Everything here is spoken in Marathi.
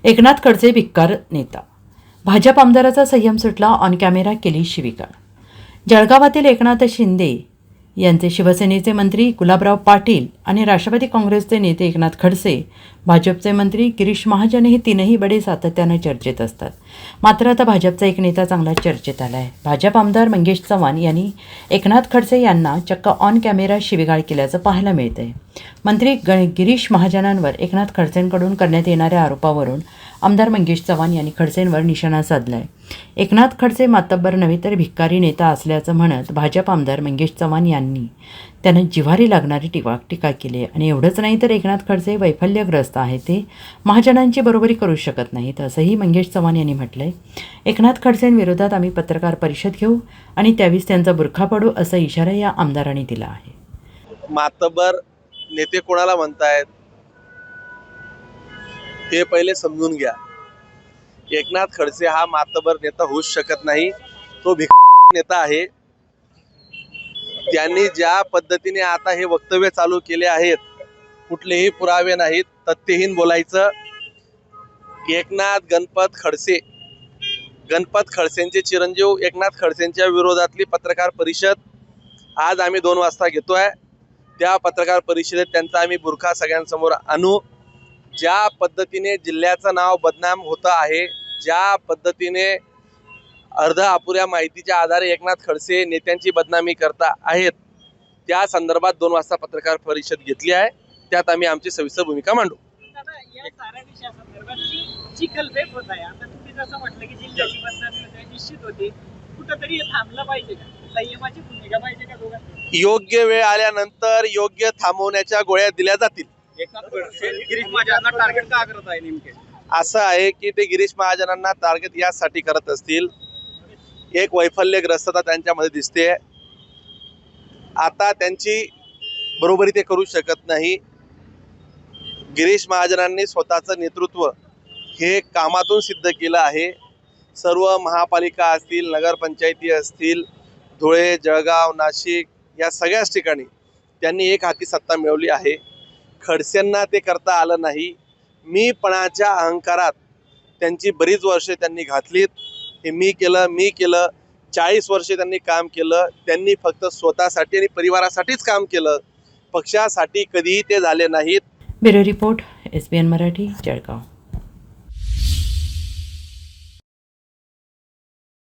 एकनाथ खडसे भिक्कार नेता. भाजप आमदाराचा संयम सुटला. ऑन कॅमेरा केली शिवीगाळ. जळगावातील एकनाथ शिंदे यांचे शिवसेनेचे मंत्री गुलाबराव पाटील आणि राष्ट्रवादी काँग्रेसचे नेते एकनाथ खडसे, भाजपचे मंत्री गिरीश महाजन हे तीनही बडे सातत्यानं चर्चेत असतात. मात्र आता भाजपचा एक नेता चांगला चर्चेत आला आहे. भाजप आमदार मंगेश चव्हाण यांनी एकनाथ खडसे यांना चक्क ऑन कॅमेरा शिवीगाळ केल्याचं पाहायला मिळतंय. मंत्री गिरीश महाजनांवर एकनाथ खडसेंकडून करण्यात येणाऱ्या आरोपावरून आमदार मंगेश चव्हाण यांनी खडसेंवर निशाणा साधलाय. एकनाथ खडसे मातब्बर नव्हे तर भिक्कारी नेता असल्याचं म्हणत भाजप आमदार मंगेश चव्हाण यांनी त्यांना जिव्हारी लागणारी टीका केली. आणि एवढंच नाही तर एकनाथ खडसे वैफल्यग्रस्त आहे, ते महाजनांची बरोबरी करू शकत नाहीत असंही मंगेश चव्हाण यांनी म्हटलंय. एकनाथ खडसेंविरोधात आम्ही पत्रकार परिषद घेऊ आणि त्यावेळेस त्यांचा बुरखा पाडू असा इशारा या आमदारांनी दिला आहे. मातबर नेते कोणाला म्हणतायत ते पहिले समजून घ्या. एकनाथ खडसे हा मातबर नेता होऊच शकत नाही, तो नेता आहे. त्यांनी ज्या पद्धतीने आता हे वक्तव्य चालू केले आहेत, कुठलेही पुरावे नाहीत, तथ्यहीन बोलायचं. एकनाथ गणपत खडसेंचे चिरंजीव एकनाथ खडसेंच्या विरोधातली पत्रकार परिषद आज आम्ही 2 वाजता घेतोय. त्या पत्रकार परिषदेत त्यांचा आम्ही बुरखा सगळ्यांसमोर आणू. ज्या पद्धतीने जिल्ह्याचं नाव बदनाम होतं आहे, ज्या पद्धतीने अर्ध्या अपुऱ्या माहितीच्या आधारे एकनाथ खडसे नेत्यांची बदनामी करता आहेत, त्या संदर्भात 2 वाजता पत्रकार परिषद घेतली आहे. त्यात आम्ही आमची सविस्तर भूमिका मांडू. या साऱ्या विषयासंदर्भात चिखलफेक होत आहे. आता तुम्ही जसं म्हटलं की जिल्ह्याची बदनामी होते, निश्चित होते, कुठंतरी हे थांबलं पाहिजे का? संयमाची भूमिका पाहिजे का दोघांची? योग्य वेळ आल्यानंतर योग्य थांबवण्याच्या गोळ्या दिल्या जातील. एकनाथ खडसे गिरीश महाजनांना टार्गेट का करत आहे नेमके? असं आहे की ते गिरीश महाजनांना टार्गेट यासाठी करत असतील, एक वैफल्यग्रस्तता त्यांच्यामध्ये दिसते. आता त्यांची बरोबरी ते करू शकत नाही. गिरीश महाजनांनी स्वतःचं नेतृत्व हे कामातून सिद्ध केलं आहे. सर्व महापालिका असतील, नगरपंचायती असतील, धुळे, जळगाव, नाशिक या सगळ्याच ठिकाणी त्यांनी एक हाती सत्ता मिळवली आहे. खडसेंना ते करता आलं नाही. मीपणाच्या अहंकारात त्यांची बरीच वर्षे त्यांनी घातलीत. हे मी केलं 40 वर्षे त्यांनी काम केलं. त्यांनी फक्त स्वतःसाठी आणि परिवारासाठीच काम केलं, पक्षासाठी कधीही ते झाले नाहीत. Bureau report, SBN Marathi, Jalgaon.